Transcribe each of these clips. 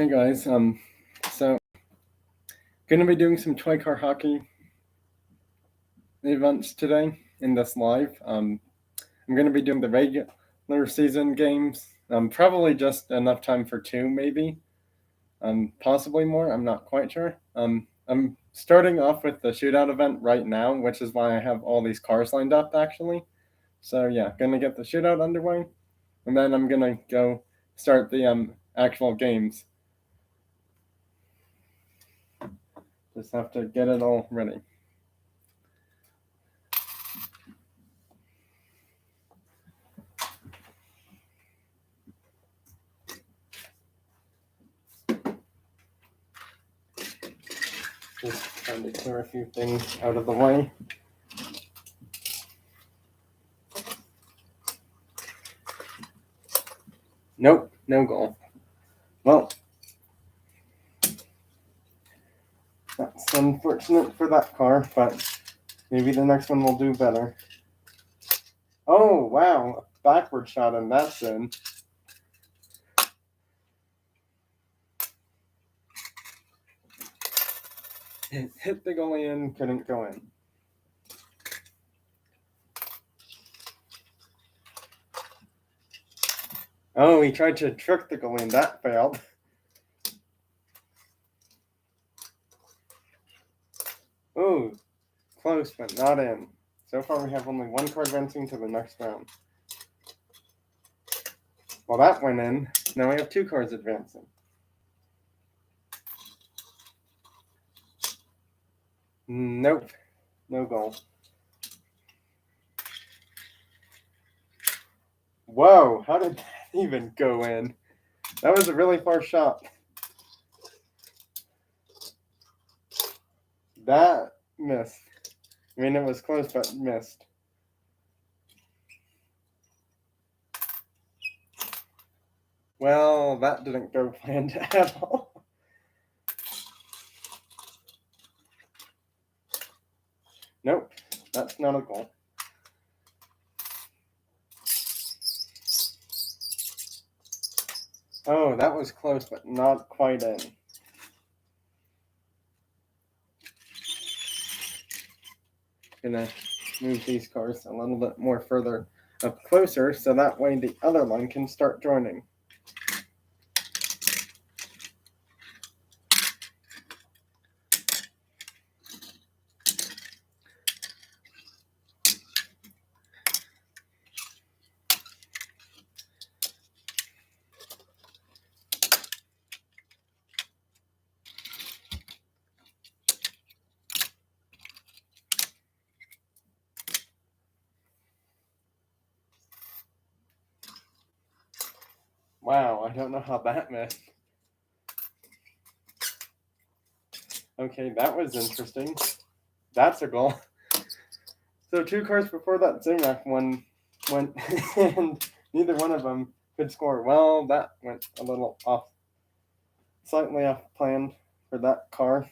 Hey guys, so gonna be doing some toy car hockey events today in this live. I'm gonna be doing the regular season games. Probably just enough time for two, maybe. Possibly more. I'm not quite sure. I'm starting off with the shootout event right now, which is why I have all these cars lined up actually. So yeah, gonna get the shootout underway, and then I'm gonna go start the actual games. Just have to get it all ready. Just trying to clear a few things out of the way. Nope, no goal. Well, that's unfortunate for that car, but maybe the next one will do better. Oh, wow, a backward shot and that's in. It hit the goalie and couldn't go in. Oh, he tried to trick the goalie and that failed. Ooh, close but not in. So far we have only one car advancing to the next round. Well, that went in. Now we have two cars advancing. Nope, no goal. Whoa, how did that even go in? That was a really far shot. That missed. I mean, it was close, but missed. Well, that didn't go planned at all. Nope, that's not a goal. Oh, that was close, but not quite in. Gonna move these cars a little bit more further up closer, so that way the other line can start joining. Wow, I don't know how that missed. Okay, that was interesting. That's a goal. So two cars before that Zimac one went, and neither one of them could score. Well, that went a little off, slightly off plan for that car.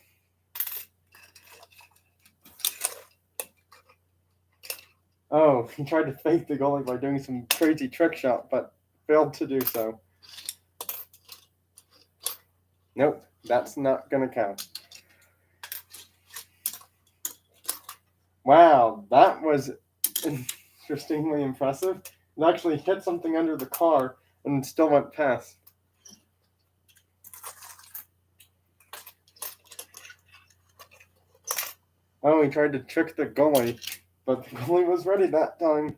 Oh, he tried to fake the goalie by doing some crazy trick shot, but failed to do so. Nope, that's not gonna count. Wow, that was interestingly impressive. It actually hit something under the car and still went past. Oh, he tried to trick the goalie, but the goalie was ready that time.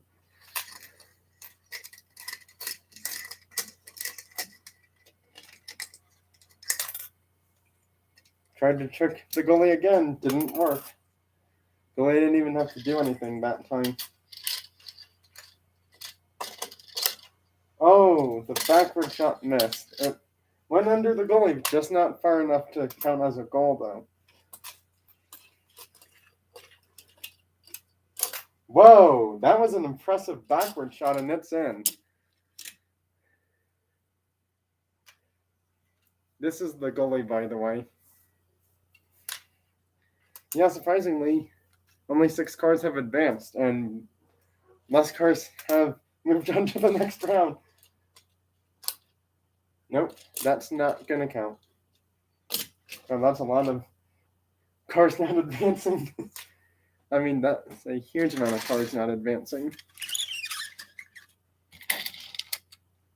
Tried to trick the goalie again, didn't work. Goalie didn't even have to do anything that time. Oh, the backward shot missed. It went under the goalie, just not far enough to count as a goal, though. Whoa, that was an impressive backward shot, and it's in. This is the goalie, by the way. Yeah, surprisingly, only 6 cars have advanced, and less cars have moved on to the next round. Nope, that's not gonna count. Oh, that's a lot of cars not advancing. I mean, that's a huge amount of cars not advancing.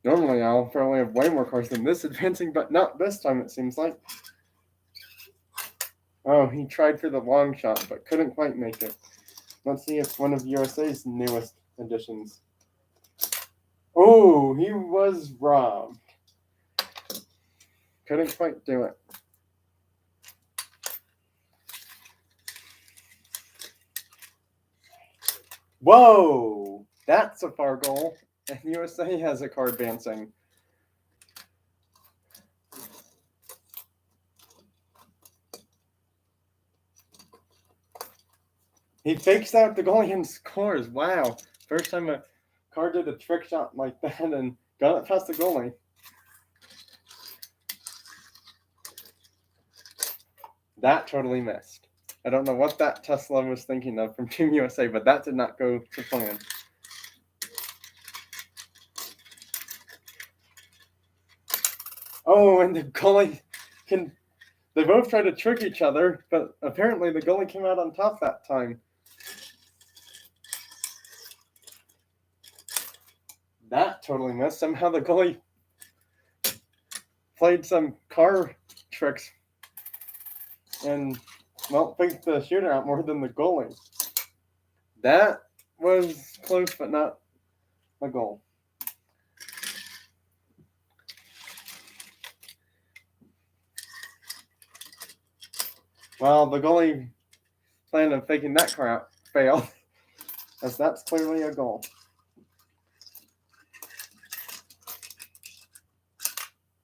Normally, I'll probably have way more cars than this advancing, but not this time, it seems like. Oh, he tried for the long shot, but couldn't quite make it. Let's see if one of USA's newest additions. Oh, he was robbed. Couldn't quite do it. Whoa! That's a far goal. And USA has a car advancing. He fakes out the goalie and scores. Wow. First time a car did a trick shot like that and got it past the goalie. That totally missed. I don't know what that Tesla was thinking of from Team USA, but that did not go to plan. Oh, and the goalie can... They both try to trick each other, but apparently the goalie came out on top that time. That totally missed. Somehow the goalie played some car tricks and, well, faked the shooter out more than the goalie. That was close, but not a goal. Well, the goalie plan of faking that car out failed, as that's clearly a goal.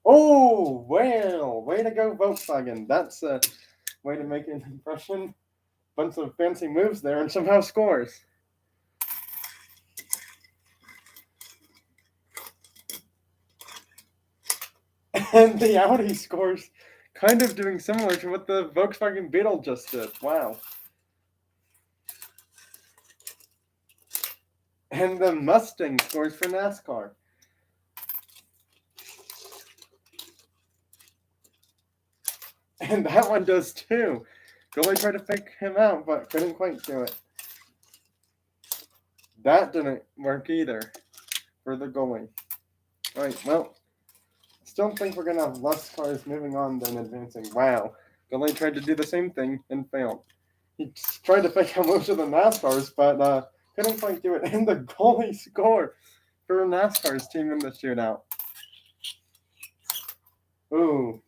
Oh, well, way to go, Volkswagen. That's a way to make an impression. Bunch of fancy moves there and somehow scores. And the Audi scores, kind of doing similar to what the Volkswagen Beetle just did. Wow. And the Mustang scores for NASCAR. And that one does too. Goalie tried to fake him out, but couldn't quite do it. That didn't work either for the goalie. Alright, well, still think we're going to have less cars moving on than advancing. Wow. Goalie tried to do the same thing and failed. He tried to fake out most of the NASCARs, but couldn't quite do it. And the goalie scored for NASCAR's team in the shootout. Ooh.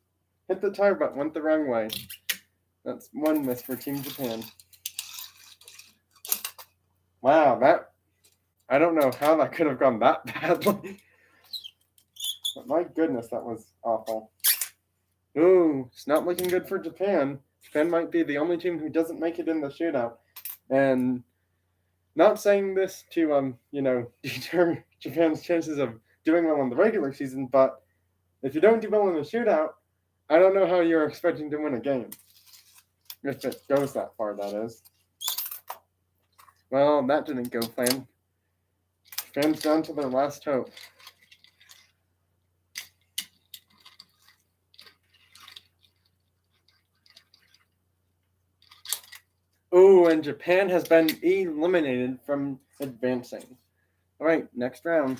Hit the tire but went the wrong way. That's one miss for Team Japan. Wow, I don't know how that could have gone that badly. But my goodness, that was awful. Ooh, it's not looking good for Japan. Japan might be the only team who doesn't make it in the shootout. And not saying this to, deter Japan's chances of doing well in the regular season, but if you don't do well in the shootout, I don't know how you're expecting to win a game. If it goes that far, that is. Well, that didn't go planned. Japan's down to their last hope. Oh, and Japan has been eliminated from advancing. All right, next round.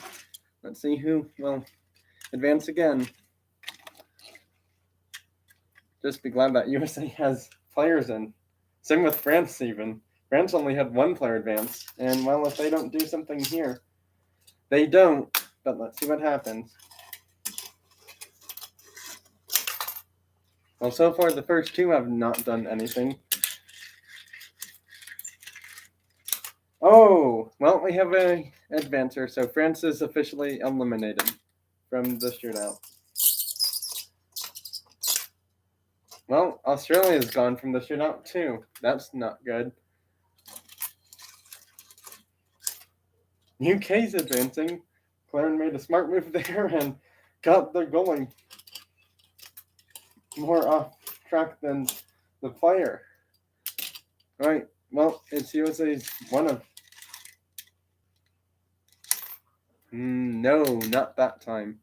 Let's see who will advance again. Just be glad that USA has players in. Same with France even. France only had one player advance. And, well, if they don't do something here, they don't. But let's see what happens. Well, so far the first two have not done anything. Oh, well, we have an advancer. So France is officially eliminated from the shootout. Well, Australia is gone from the shootout too. That's not good. UK's advancing. Claren made a smart move there and got the goalie more off track than the player. All right, well, it's USA's one of... No, not that time.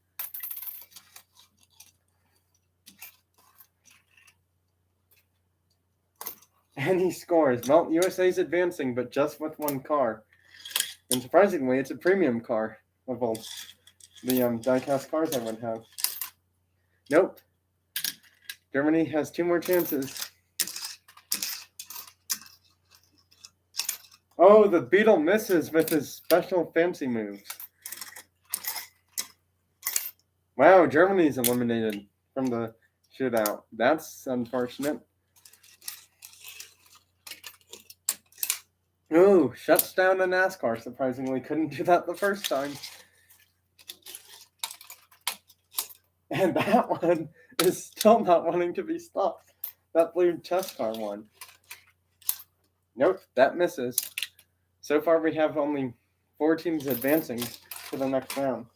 And he scores. Well, USA's advancing, but just with one car. And surprisingly, it's a premium car of all the die-cast cars I would have. Nope. Germany has 2 more chances. Oh, the Beetle misses with his special fancy moves. Wow, Germany's eliminated from the shootout. That's unfortunate. Ooh, shuts down a NASCAR, surprisingly. Couldn't do that the first time. And that one is still not wanting to be stopped. That blue test car one. Nope, that misses. So far we have only 4 teams advancing to the next round.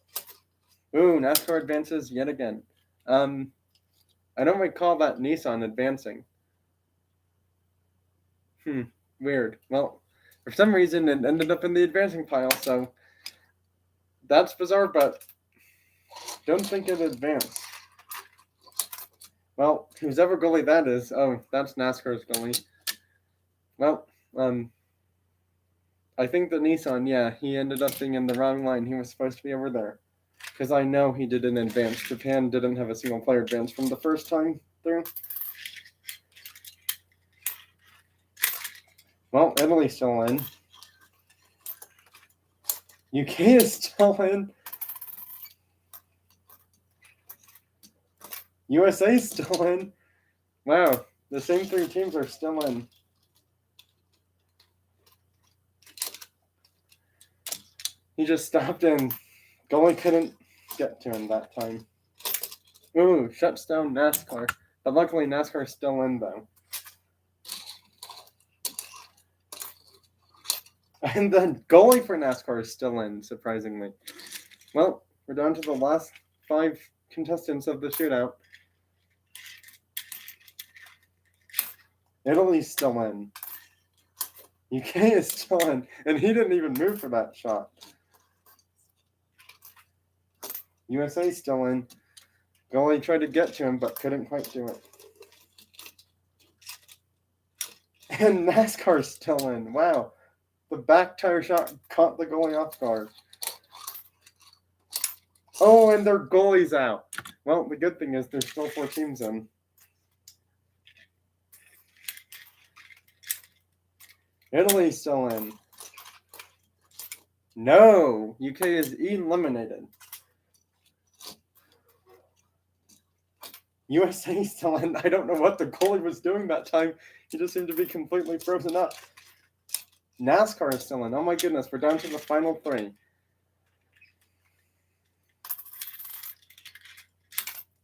Ooh, NASCAR advances yet again. I don't recall that Nissan advancing. Weird. Well, for some reason it ended up in the advancing pile, so that's bizarre, but don't think it advanced. Well, whoever goalie that is, oh, that's NASCAR's goalie. Well, I think the Nissan, yeah, he ended up being in the wrong line. He was supposed to be over there. Because I know he didn't advance. Japan didn't have a single player advance from the first time through. Well, Italy's still in. UK is still in. USA's still in. Wow, the same 3 teams are still in. He just stopped in. Goalie couldn't get to him that time. Ooh, shuts down NASCAR. But luckily NASCAR's still in though. And the goalie for NASCAR is still in, surprisingly. Well, we're down to the last 5 contestants of the shootout. Italy's still in. UK is still in. And he didn't even move for that shot. USA's still in. Goalie tried to get to him, but couldn't quite do it. And NASCAR's still in. Wow. The back tire shot caught the goalie off guard. Oh, and their goalie's out. Well, the good thing is there's still 4 teams in. Italy's still in. No, UK is eliminated. USA still in. I don't know what the goalie was doing that time. He just seemed to be completely frozen up. NASCAR is still in. Oh my goodness, we're down to the final 3.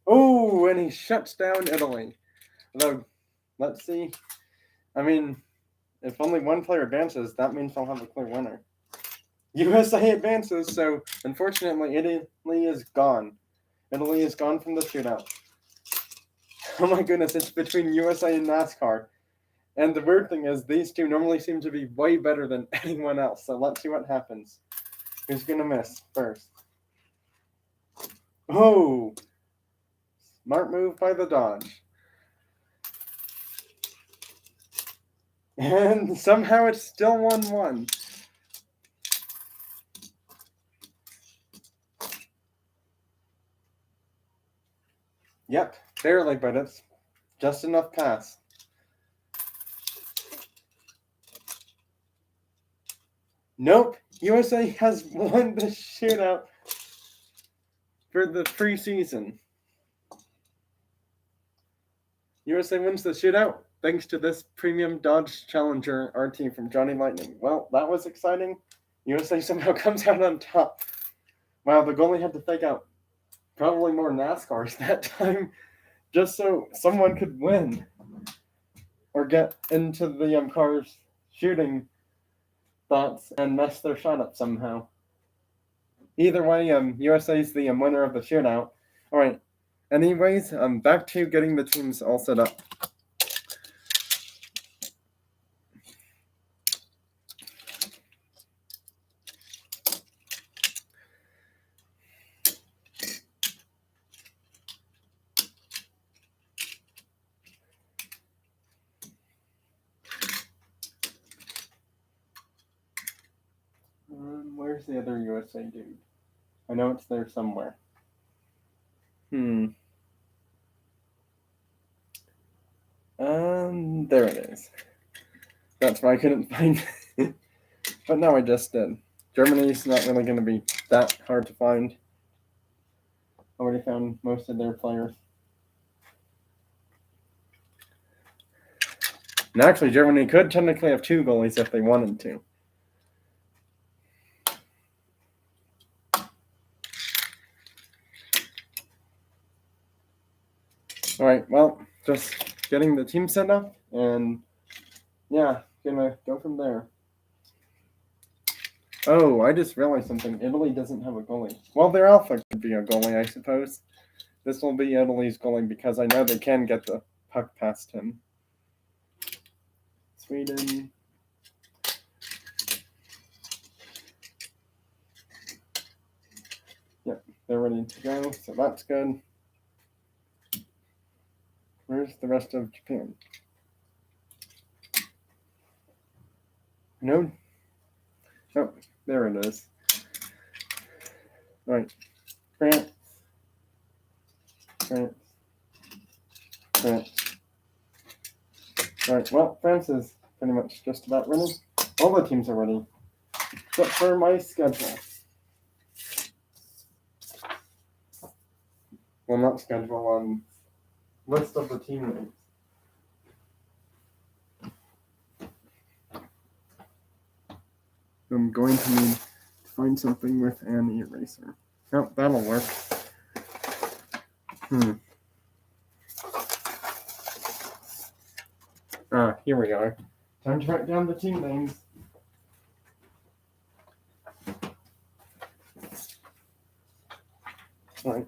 Oh, and he shuts down Italy. Although, let's see. I mean, if only one player advances, that means they'll have a clear winner. USA advances, so unfortunately Italy is gone. Italy is gone from the shootout. Oh my goodness, it's between USA and NASCAR. And the weird thing is, these 2 normally seem to be way better than anyone else, so let's see what happens. Who's going to miss first? Oh! Smart move by the Dodge. And somehow it's still 1-1. Yep, barely, but it's just enough pass. Nope, USA has won the shootout for the preseason. USA wins the shootout thanks to this premium Dodge Challenger RT from Johnny Lightning. Well, that was exciting. USA somehow comes out on top. Wow, the goalie had to fake out probably more NASCARs that time just so someone could win or get into the car's shooting thoughts and mess their shot up somehow. Either way, USA's the winner of the shootout. All right. Anyways, back to getting the teams all set up. the other USA dude? I know it's there somewhere. There it is. That's why I couldn't find it. But now I just did. Germany's not really going to be that hard to find. Already found most of their players. And actually, Germany could technically have 2 goalies if they wanted to. Alright, well, just getting the team set up, and yeah, gonna go from there. Oh, I just realized something. Italy doesn't have a goalie. Well, their alpha could be a goalie, I suppose. This will be Italy's goalie because I know they can get the puck past him. Sweden. Yep, they're ready to go, so that's good. Where's the rest of Japan? No? Oh, there it is. Right. France. Alright, well, France is pretty much just about ready. All the teams are ready. Except for my schedule. Well, not schedule, list of the team names. I'm going to need to find something with an eraser. Oh, that'll work. Here we are. Time to write down the team names. All right.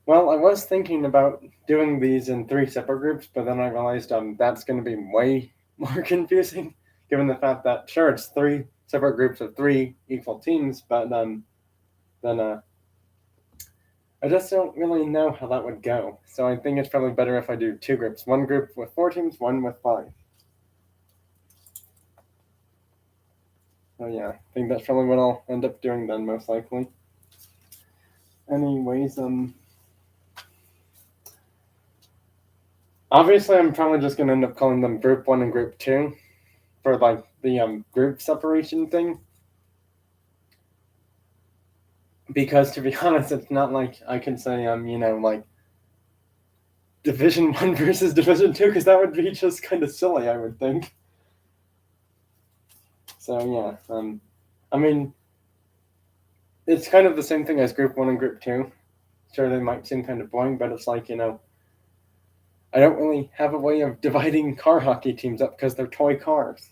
Well, I was thinking about doing these in 3 separate groups, but then I realized that's going to be way more confusing, given the fact that, sure, it's 3 separate groups of 3 equal teams, but then I just don't really know how that would go. So I think it's probably better if I do 2 groups. 1 group with 4 teams, 1 with 5. So yeah, I think that's probably what I'll end up doing then, most likely. Anyways, obviously I'm probably just gonna end up calling them Group 1 and Group 2 for like the group separation thing. Because to be honest, it's not like I can say like Division 1 versus Division 2, because that would be just kind of silly, I would think. So yeah, I mean, it's kind of the same thing as Group 1 and Group 2. Sure, they might seem kind of boring, but it's like, I don't really have a way of dividing car hockey teams up because they're toy cars.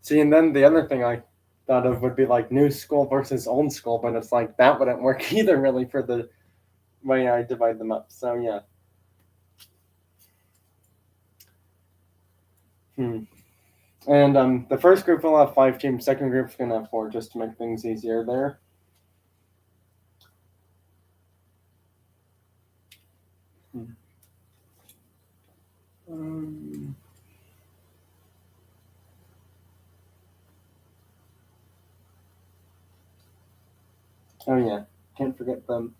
See, and then the other thing I thought of would be like new school versus old school, but it's like that wouldn't work either, really, for the way I divide them up. So yeah. And the first group will have 5 teams. Second group's gonna have 4, just to make things easier there. Oh yeah, can't forget them.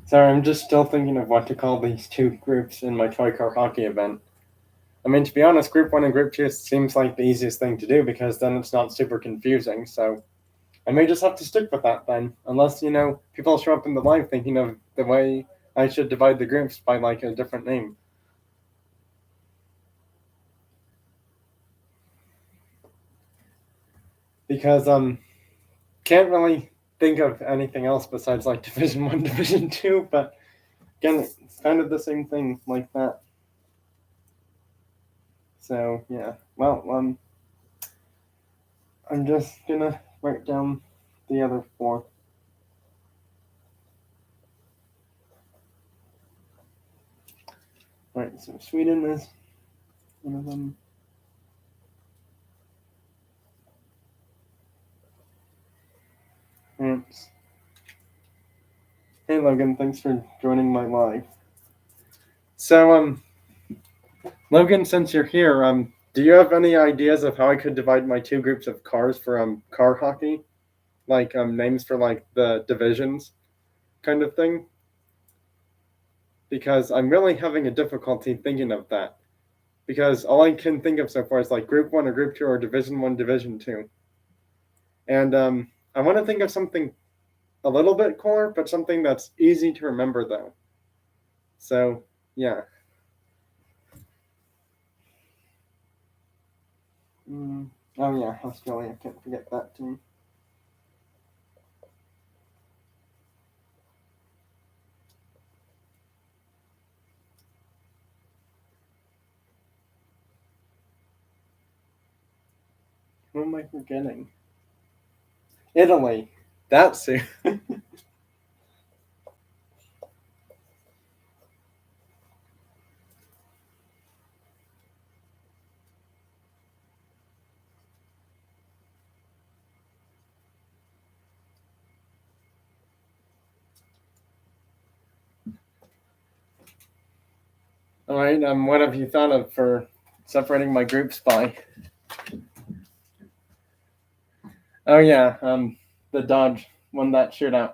Sorry, I'm just still thinking of what to call these two groups in my toy car hockey event. I mean, to be honest, Group 1 and Group 2 seems like the easiest thing to do because then it's not super confusing, so I may just have to stick with that then. Unless, people show up in the live thinking of the way I should divide the groups by, like, a different name. Because, can't really think of anything else besides, like, Division 1, Division 2, but again, it's kind of the same thing like that. So, yeah. Well, I'm just gonna write down the other four. Right, so Sweden is one of them. France. Hey Logan, thanks for joining my live. So, Logan, since you're here, do you have any ideas of how I could divide my two groups of cars for car hockey? Like names for like the divisions kind of thing? Because I'm really having a difficulty thinking of that. Because all I can think of so far is like Group 1 or Group 2 or Division 1, Division 2. And I want to think of something a little bit cooler, but something that's easy to remember though. So, yeah. Oh, yeah, Australia. Can't forget that team. Who am I forgetting? Italy. That's it. All right. What have you thought of for separating my groups by? Oh yeah. The Dodge won that shootout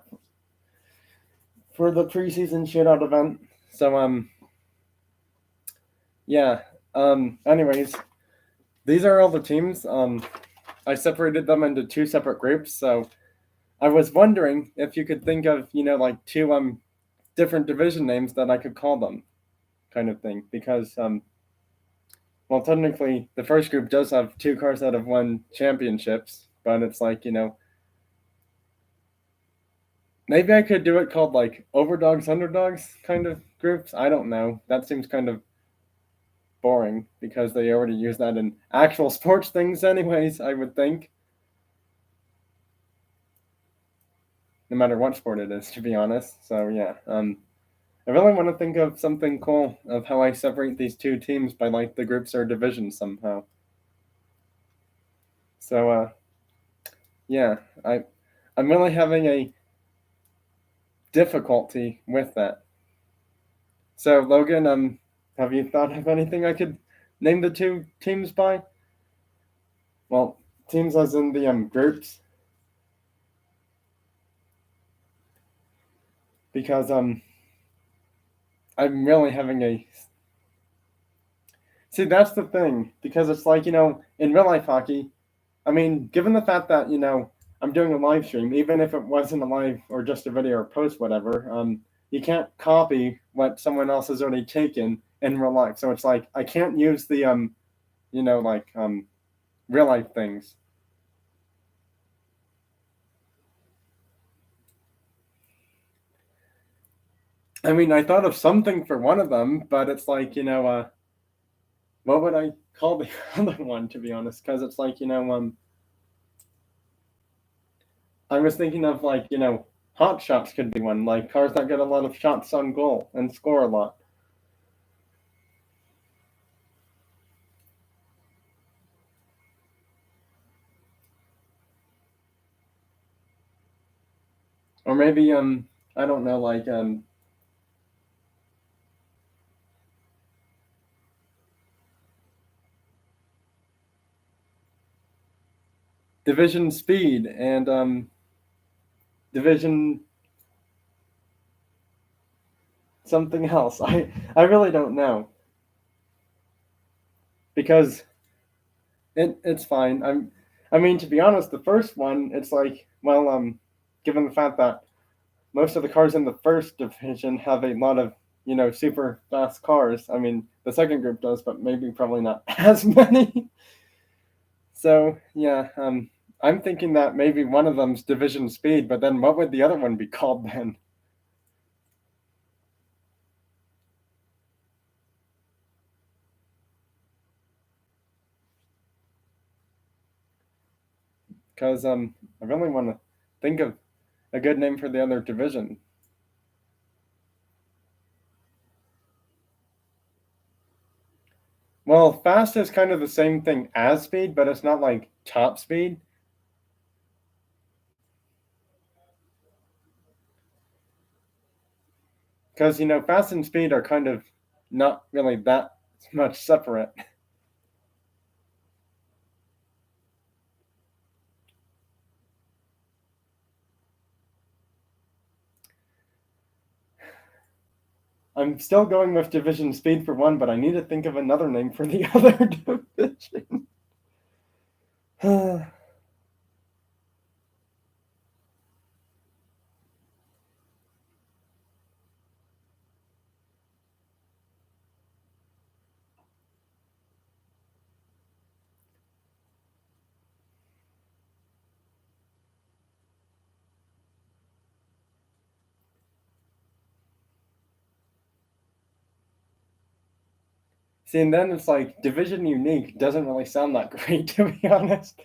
for the preseason shootout event. So yeah. Anyways, these are all the teams. I separated them into two separate groups. So I was wondering if you could think of like two different division names that I could call them, kind of thing, because well, technically, the first group does have two cars that have won championships, but it's like, maybe I could do it called like overdogs, underdogs kind of groups. I don't know. That seems kind of boring because they already use that in actual sports things, anyways, I would think. No matter what sport it is, to be honest. So, yeah. I really want to think of something cool of how I separate these two teams by like the groups or divisions somehow. So, yeah, I'm really having a difficulty with that. So Logan, have you thought of anything I could name the two teams by? Well, teams as in the groups, because I'm really having a. See, that's the thing because it's like in real life hockey. I mean, given the fact that I'm doing a live stream, even if it wasn't a live or just a video or post, whatever, you can't copy what someone else has already taken in real life. So it's like I can't use the like real life things. I mean, I thought of something for one of them, but it's like what would I call the other one? To be honest, because it's like I was thinking of like hot shots could be one, like cars that get a lot of shots on goal and score a lot. Or maybe I don't know, like division speed and division something else. I really don't know because it's fine. I mean, to be honest, the first one, it's like, well, given the fact that most of the cars in the first division have a lot of, super fast cars. I mean, the second group does, but maybe probably not as many. So yeah, I'm thinking that maybe one of them's division speed, but then what would the other one be called then? Because I really want to think of a good name for the other division. Well, fast is kind of the same thing as speed, but it's not like top speed. Because fast and speed are kind of not really that much separate. I'm still going with division speed for one, but I need to think of another name for the other division. See, and then it's like division unique doesn't really sound that great, to be honest.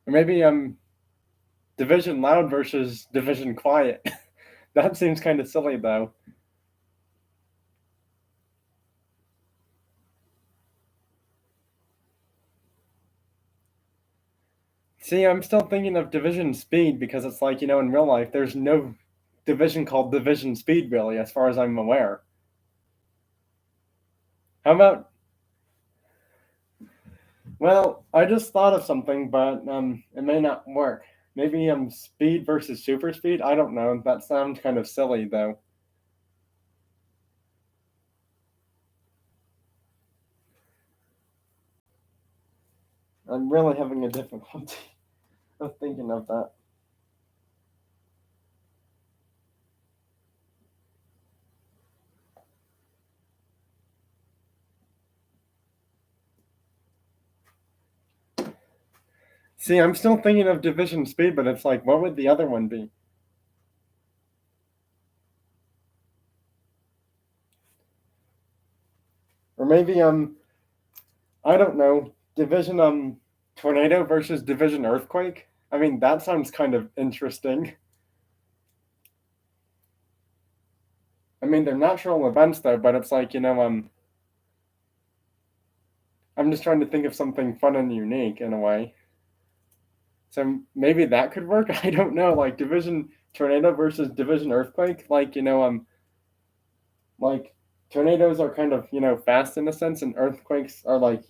Or maybe division loud versus division quiet. That seems kind of silly though. See, I'm still thinking of division speed because it's like, in real life, there's no division called division speed, really, as far as I'm aware. How about, well, I just thought of something, but it may not work. Maybe speed versus super speed? I don't know. That sounds kind of silly, though. I'm really having a difficulty of thinking of that. See, I'm still thinking of division speed, but it's like, what would the other one be? Or maybe I don't know, division tornado versus division earthquake. I mean, that sounds kind of interesting. I mean, they're natural events though, but it's like, I'm just trying to think of something fun and unique in a way. So maybe that could work. I don't know, like division tornado versus division earthquake. Like tornadoes are kind of fast in a sense, and earthquakes are like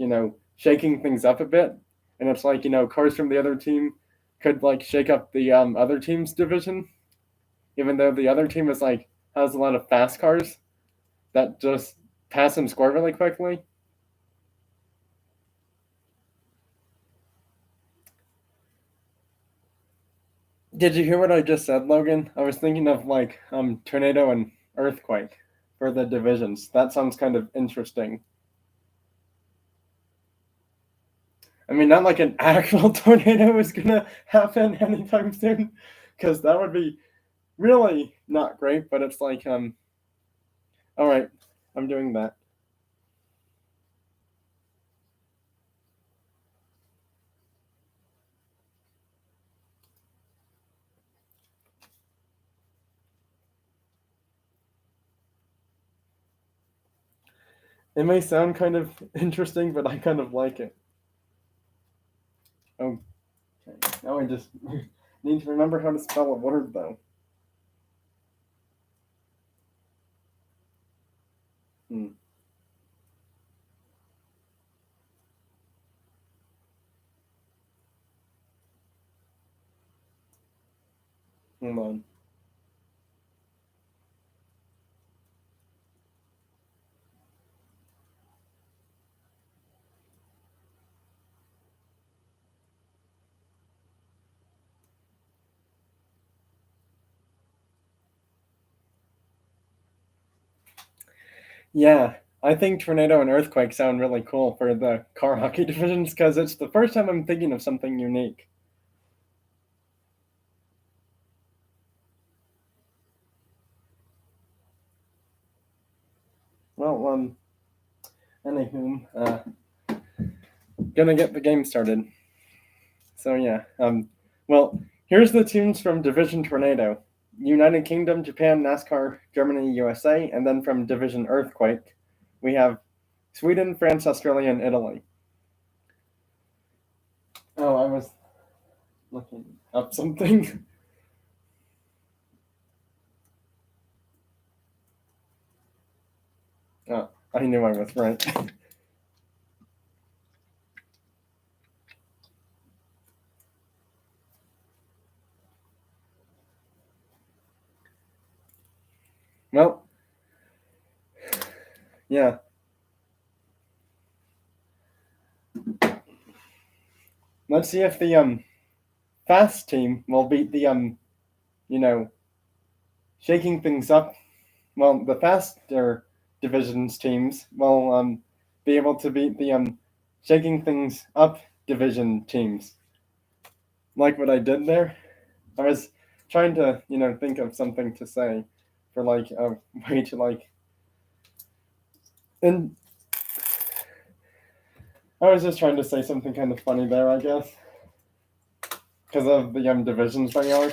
shaking things up a bit. And it's like cars from the other team could like shake up the other team's division, even though the other team is like has a lot of fast cars that just pass and score really quickly. Did you hear what I just said, Logan? I was thinking of like tornado and earthquake for the divisions. That sounds kind of interesting. I mean, not like an actual tornado is gonna happen anytime soon, because that would be really not great. But it's like, all right, I'm doing that. It may sound kind of interesting, but I kind of like it. Okay, now I just need to remember how to spell a word, though. Hmm. Hold on. Yeah, I think tornado and earthquake sound really cool for the car hockey divisions because it's the first time I'm thinking of something unique. Well, anywho, gonna get the game started. So yeah, well, here's the teams from Division Tornado: United Kingdom, Japan, NASCAR, Germany, USA, and then from Division Earthquake, we have Sweden, France, Australia, and Italy. Oh, I was looking up something. Oh, I knew I was right. Well, yeah. Let's see if the fast team will beat the you know, shaking things up. Well, the faster divisions teams will be able to beat the shaking things up division teams. Like what I did there, I was trying to think of something to say for like a way to like, and I was just trying to say something kind of funny there, I guess, because of the divisions they are.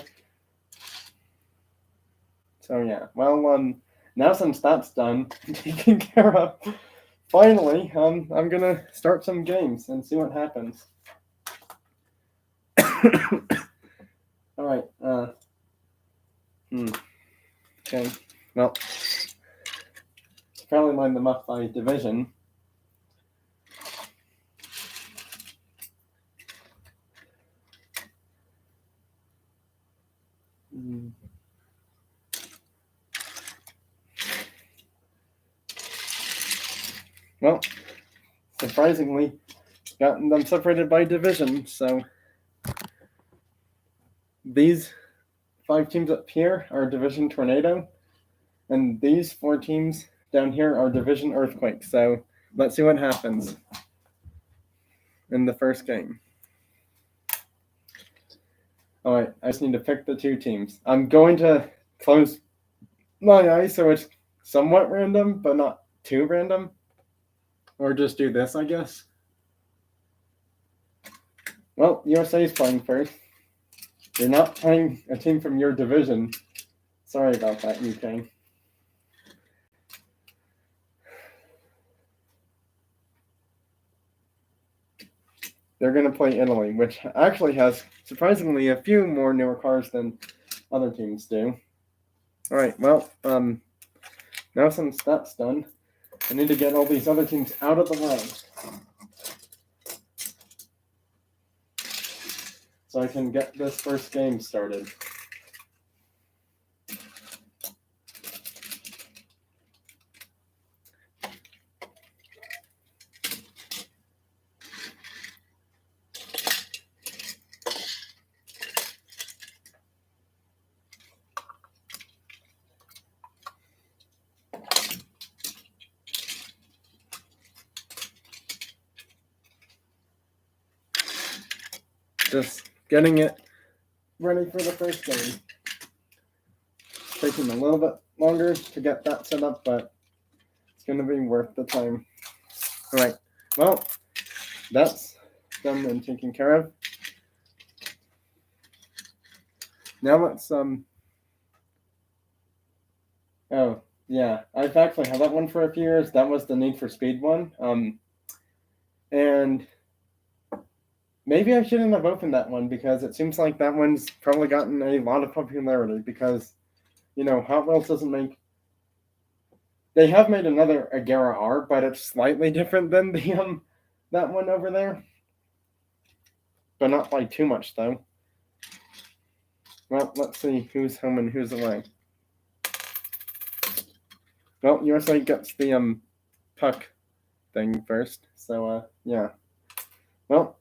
So yeah, well, now since that's done, taken care of, finally, I'm gonna start some games and see what happens. All right. Okay. Well, probably line them up by division. Well, surprisingly, got them separated by division. So these 5 teams up here are Division Tornado, and these 4 teams down here are Division Earthquake. So let's see what happens in the first game. All right, I just need to pick the 2 teams. I'm going to close my eyes so it's somewhat random, but not too random. Or just do this, I guess. Well, USA is playing first. You're not playing a team from your division. Sorry about that, UK. They're going to play Italy, which actually has surprisingly a few more newer cars than other teams do. All right, well, now since that's done, I need to get all these other teams out of the way so I can get this first game started. Just getting it ready for the first game. Taking a little bit longer to get that set up, but it's going to be worth the time. All right, well, that's done and taken care of. Now let's oh yeah, I've actually had that one for a few years. That was the Need for Speed one. And maybe I shouldn't have opened that one because it seems like that one's probably gotten a lot of popularity because, Hot Wheels doesn't make. They have made another Agera R, but it's slightly different than the that one over there. But not by too much though. Well, let's see who's home and who's away. Well, USA gets the puck thing first, so yeah. Well,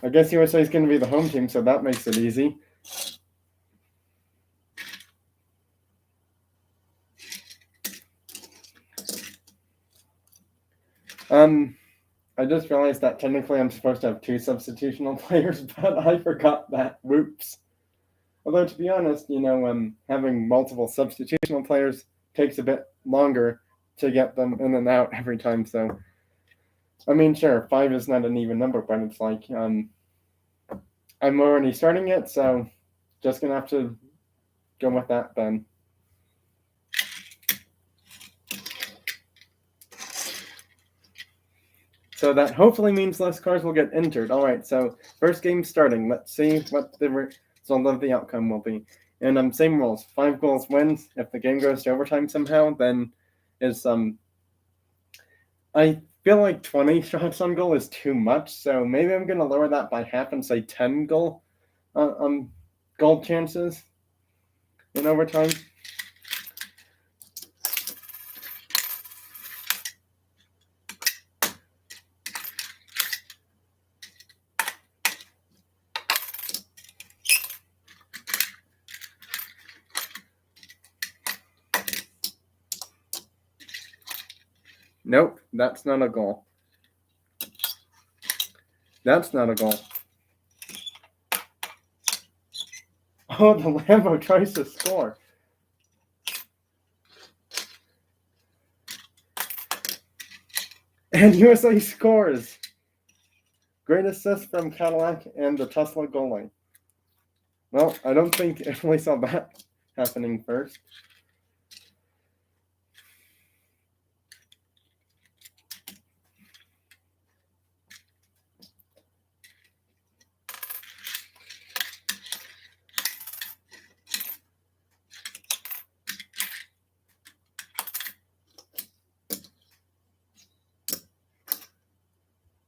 I guess USA is going to be the home team, so that makes it easy. I just realized that technically I'm supposed to have 2 substitutional players, but I forgot that. Whoops. Although, to be honest, having multiple substitutional players takes a bit longer to get them in and out every time, so... I mean, sure, 5 is not an even number, but it's like, I'm already starting it, so just gonna have to go with that then. So that hopefully means less cars will get entered. All right, so first game starting. Let's see what the result of the outcome will be. And same rules. 5 goals wins. If the game goes to overtime somehow, then is I feel like 20 shots on goal is too much, so maybe I'm gonna lower that by half and say 10 goal chances in overtime. Nope, that's not a goal. That's not a goal. Oh, the Lambo tries to score. And USA scores. Great assist from Cadillac and the Tesla goalie. Well, I don't think Italy saw that happening first.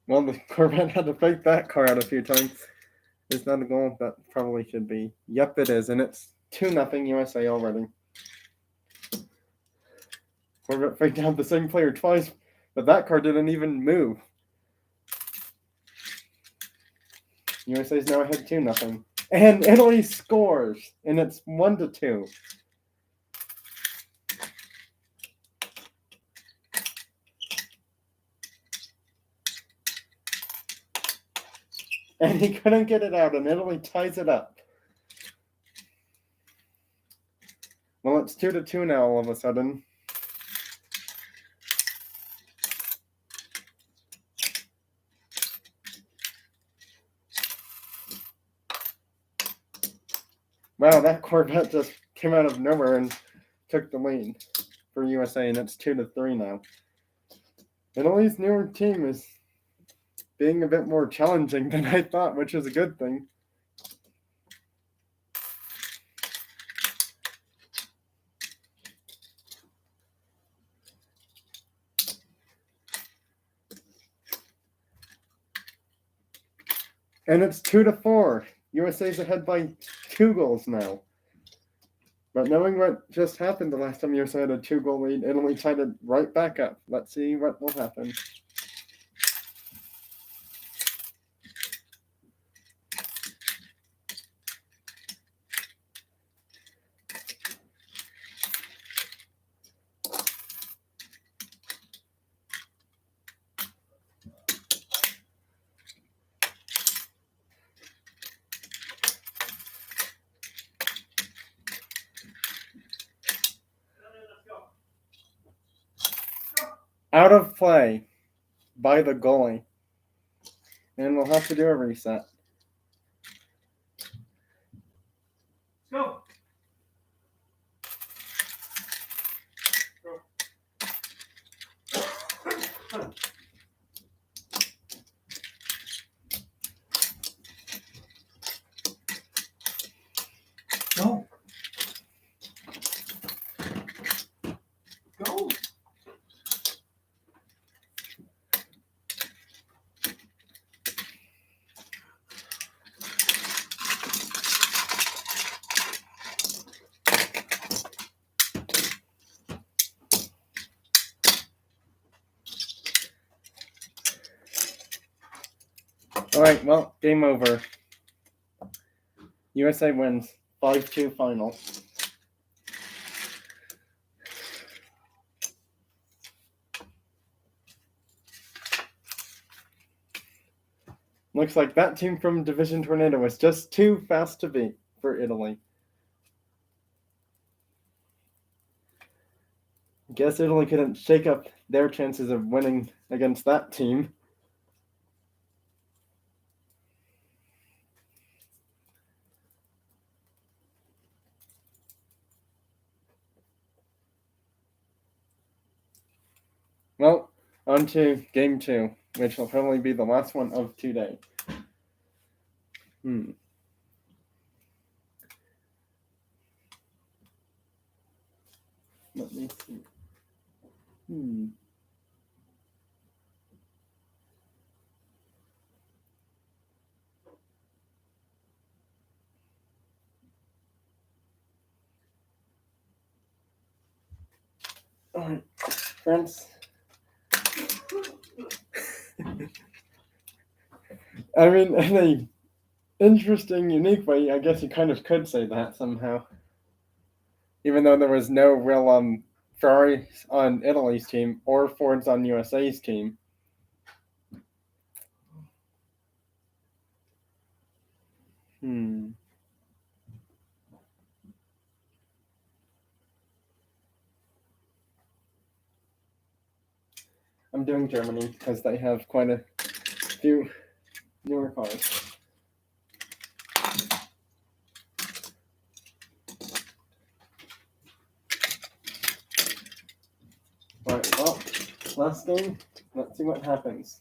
Well, the Corvette had to fake that car out a few times. Is that a goal? That probably should be. Yep, it is, and it's 2-0 USA already. Corvette faked out the same player twice, but that car didn't even move. USA's now ahead 2-0. And Italy scores, and it's 1-2. And he couldn't get it out, and Italy ties it up. Well, it's 2-2 now all of a sudden. Wow, that Corvette just came out of nowhere and took the lead for USA, and it's 2-3 now. Italy's newer team is being a bit more challenging than I thought, which is a good thing. And it's 2-4. USA's ahead by 2 goals now. But knowing what just happened the last time USA had a 2-goal lead, Italy tied it right back up. Let's see what will happen. Out of play by the goalie. And we'll have to do a reset. Go. Go. Go. All right, well, game over. USA wins 5-2 final. Looks like that team from Division Tornado was just too fast to beat for Italy. Guess Italy couldn't shake up their chances of winning against that team. Well, on to game 2, which will probably be the last one of today. Let me see. All right, France. I mean, in a interesting, unique way, I guess you kind of could say that somehow. Even though there was no real Ferraris on Italy's team or Fords on USA's team. I'm doing Germany because they have quite a few newer cars. Alright, well, last game. Let's see what happens.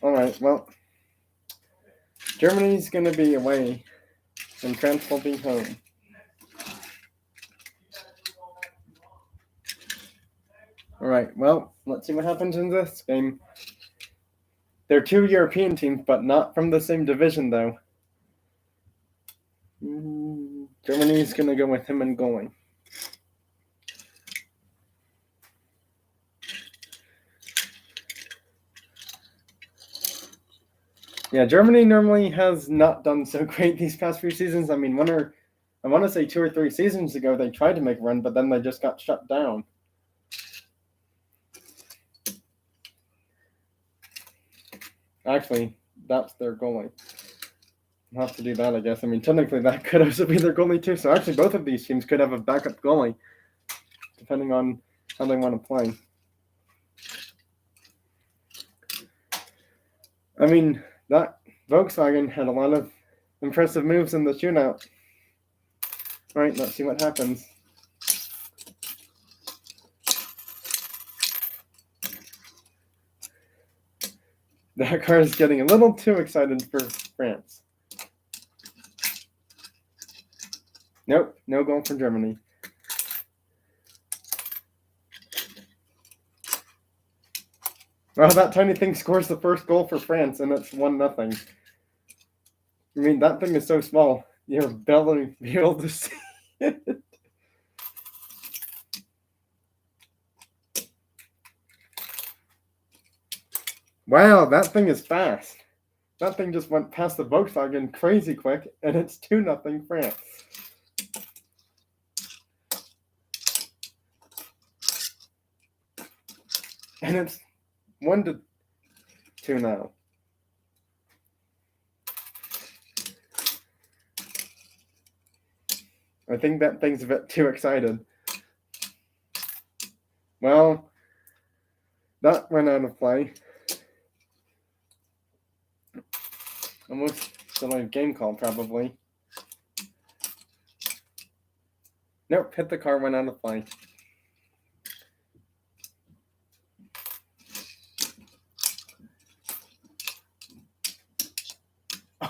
Alright, well, Germany's going to be away, and France will be home. Alright, well, let's see what happens in this game. They're two European teams, but not from the same division, though. Germany's going to go with him and goalie. Yeah, Germany normally has not done so great these past few seasons. I mean, I want to say 2 or 3 seasons ago, they tried to make a run, but then they just got shut down. Actually, that's their goalie. I'll have to do that, I guess. I mean, technically, that could also be their goalie, too. So actually, both of these teams could have a backup goalie, depending on how they want to play. I mean, that Volkswagen had a lot of impressive moves in the shootout. All right, let's see what happens. That car is getting a little too excited for France. Nope, no goal for Germany. Well, that tiny thing scores the first goal for France, and it's 1-0. I mean, that thing is so small, you'll barely be able to see it. Wow, that thing is fast. That thing just went past the Volkswagen crazy quick, and it's 2-0 France. And it's 1-2 now. I think that thing's a bit too excited. Well, that went out of play. Almost delayed game call, probably. Nope, hit the car, went out of play.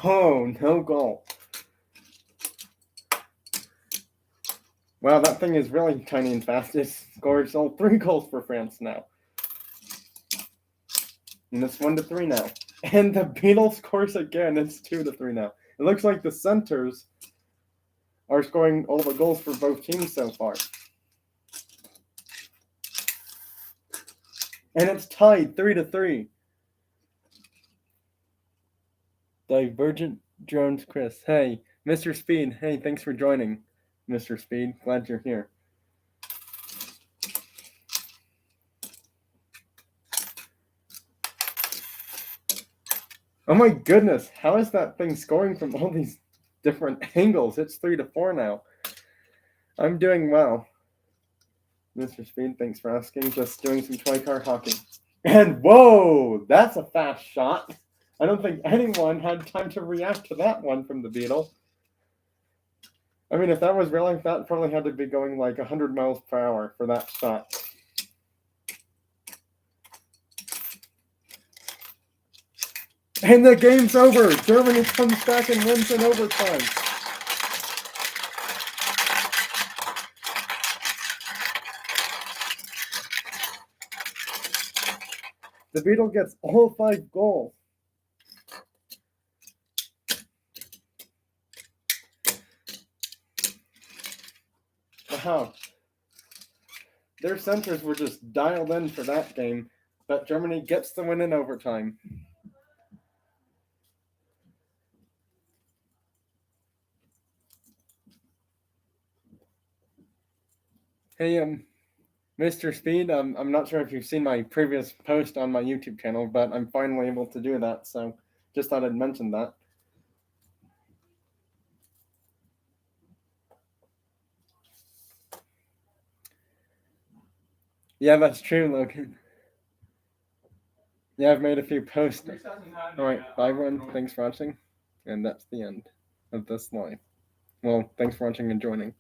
Oh, no goal. Wow, that thing is really tiny and fast. It scores all 3 goals for France now. And it's 1-3 now. And the Beatles scores again. It's 2-3 now. It looks like the centers are scoring all the goals for both teams so far. And it's tied 3-3. Divergent Drones Chris. Hey, Mr. Speed. Hey, thanks for joining, Mr. Speed. Glad you're here. Oh my goodness, how is that thing scoring from all these different angles? It's 3-4 now. I'm doing well. Mr. Speed, thanks for asking. Just doing some toy car hockey. And whoa, that's a fast shot. I don't think anyone had time to react to that one from the Beetle. I mean, if that was real life, that probably had to be going like 100 miles per hour for that shot. And the game's over. Germany comes back and wins in overtime. The Beetle gets all 5 goals. Wow. Their centers were just dialed in for that game, but Germany gets the win in overtime. Hey, Mr. Speed, I'm not sure if you've seen my previous post on my YouTube channel, but I'm finally able to do that, so just thought I'd mention that. Yeah, that's true, Logan. Yeah, I've made a few posts. Alright, bye everyone, thanks for watching, and that's the end of this live. Well, thanks for watching and joining.